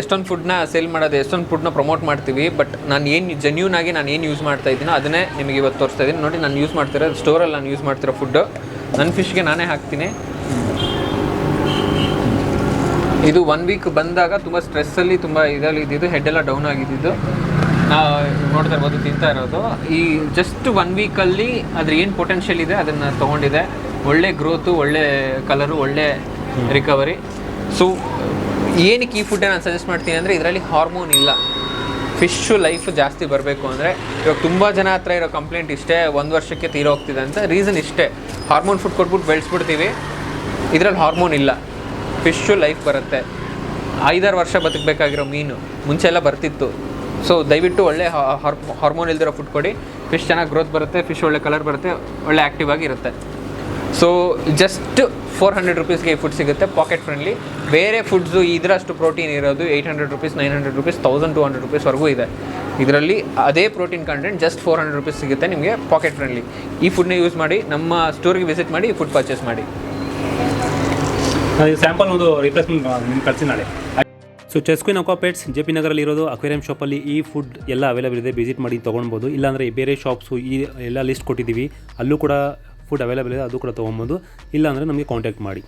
ಎಷ್ಟೊಂದು ಫುಡ್ನ ಸೇಲ್ ಮಾಡೋದು, ಎಷ್ಟೊಂದು ಫುಡ್ನ ಪ್ರಮೋಟ್ ಮಾಡ್ತೀವಿ. ಬಟ್ ನಾನು ಏನು ಜೆನ್ಯೂನ್ ಆಗಿ ನಾನು ಏನು ಯೂಸ್ ಮಾಡ್ತಾ ಇದ್ದೀನೋ ಅದನ್ನೇ ನಿಮಗೆ ಇವತ್ತು ತೋರಿಸ್ತಾ ಇದ್ದೀನಿ. ನೋಡಿ, ನಾನು ಯೂಸ್ ಮಾಡ್ತಿರೋ ಸ್ಟೋರಲ್ಲಿ ನಾನು ಯೂಸ್ ಮಾಡ್ತಿರೋ ಫುಡ್ಡು ನನ್ನ ಫಿಶ್ಗೆ ನಾನೇ ಹಾಕ್ತೀನಿ. ಇದು 1 ವೀಕ್ ಬಂದಾಗ ತುಂಬ ಸ್ಟ್ರೆಸ್ಸಲ್ಲಿ ತುಂಬ ಇದರಲ್ಲಿ ಇದ್ದಿದ್ದು, ಹೆಡ್ಡೆಲ್ಲ ಡೌನ್ ಆಗಿದ್ದು ನೋಡ್ತಾ ಇರ್ಬೋದು, ತಿಂತಾ ಇರೋದು. ಈ ಜಸ್ಟ್ 1 ವೀಕಲ್ಲಿ ಅದ್ರ ಏನು ಪೊಟೆನ್ಷಿಯಲ್ ಇದೆ ಅದನ್ನು ತೊಗೊಂಡಿದೆ. ಒಳ್ಳೆ ಗ್ರೋತು, ಒಳ್ಳೆ ಕಲರು, ಒಳ್ಳೆ ರಿಕವರಿ. ಸೊ ಏನಕ್ಕೆ ಈ ಫುಡ್ಡನ್ನು ನಾನು ಸಜೆಸ್ಟ್ ಮಾಡ್ತೀನಿ ಅಂದರೆ, ಇದರಲ್ಲಿ ಹಾರ್ಮೋನ್ ಇಲ್ಲ. ಫಿಶ್ಶು ಲೈಫ್ ಜಾಸ್ತಿ ಬರಬೇಕು ಅಂದರೆ, ಇವಾಗ ತುಂಬ ಜನ ಹತ್ರ ಇರೋ ಕಂಪ್ಲೇಂಟ್ ಇಷ್ಟೇ, 1 ವರ್ಷಕ್ಕೆ ತೀರೋ ಹೋಗ್ತಿದೆ ಅಂತ. ರೀಸನ್ ಇಷ್ಟೇ, ಹಾರ್ಮೋನ್ ಫುಡ್ ಕೊಟ್ಬಿಟ್ಟು ಬೆಳೆಸ್ಬಿಡ್ತೀವಿ. ಇದರಲ್ಲಿ ಹಾರ್ಮೋನ್ ಇಲ್ಲ. ಫಿಶ್ಶು ಲೈಫ್ ಬರುತ್ತೆ. 5-6 ವರ್ಷ ಬದುಕಬೇಕಾಗಿರೋ ಮೀನು ಮುಂಚೆ ಎಲ್ಲ ಬರ್ತಿತ್ತು. ಸೊ ದಯವಿಟ್ಟು ಒಳ್ಳೆ ಹಾರ್ಮೋನ್ ಇಲ್ದಿರೋ ಫುಡ್ ಕೊಡಿ. ಫಿಶ್ ಚೆನ್ನಾಗಿ ಗ್ರೋತ್ ಬರುತ್ತೆ, ಫಿಶ್ ಒಳ್ಳೆ ಕಲರ್ ಬರುತ್ತೆ, ಒಳ್ಳೆ ಆ್ಯಕ್ಟಿವ್ ಆಗಿರುತ್ತೆ. ಸೊ ಜಸ್ಟ್ 400 ರುಪೀಸ್ಗೆ ಈ ಫುಡ್ ಸಿಗುತ್ತೆ, ಪಾಕೆಟ್ ಫ್ರೆಂಡ್ಲಿ. ಬೇರೆ ಫುಡ್ಸು ಇದರಷ್ಟು ಪ್ರೋಟೀನ್ ಇರೋದು 800 ರುಪೀಸ್, 900 ರುಪೀಸ್, 1200 ರುಪೀಸ್ವರೆಗೂ ಇದೆ. ಇದರಲ್ಲಿ ಅದೇ ಪ್ರೋಟೀನ್ ಕಂಟೆಂಟ್ ಜಸ್ಟ್ 400 ರುಪೀಸ್ ಸಿಗುತ್ತೆ ನಿಮಗೆ, ಪಾಕೆಟ್ ಫ್ರೆಂಡ್ಲಿ. ಈ ಫುಡ್ನ ಯೂಸ್ ಮಾಡಿ, ನಮ್ಮ ಸ್ಟೋರ್ಗೆ ವಿಸಿಟ್ ಮಾಡಿ ಈ ಫುಡ್ ಪರ್ಚೇಸ್ ಮಾಡಿ. ಸ್ಯಾಂಪಲ್ ಒಂದು ರಿಪ್ಲೇಸ್ಮೆಂಟ್ ನಿಮ್ಗೆ ಕಳಿಸಿ ನಾಳೆ. ಸೊ ಚೆಸ್ಕ್ವಿನ್ ಅಕ್ವಾಪೆಟ್ಸ್ JP ನಗರಲ್ಲಿ ಇರೋದು ಅಕ್ವೇರಿಯಂ ಶಾಪಲ್ಲಿ ಈ ಫುಡ್ ಎಲ್ಲ ಅವೈಲೇಬಲ್ ಇದೆ, ವಿಸಿಟ್ ಮಾಡಿ ತೊಗೊಳ್ಬೋದು. ಇಲ್ಲಾಂದರೆ ಬೇರೆ ಶಾಪ್ಸು ಈ ಎಲ್ಲ ಲಿಸ್ಟ್ ಕೊಟ್ಟಿದ್ದೀವಿ, ಅಲ್ಲೂ ಕೂಡ ಫುಡ್ ಅವೈಲೇಬಲ್ ಇದೆ, ಅದು ಕೂಡ ತೊಗೊಬೋದು. ಇಲ್ಲಾಂದರೆ ನಮಗೆ ಕಾಂಟ್ಯಾಕ್ಟ್ ಮಾಡಿ.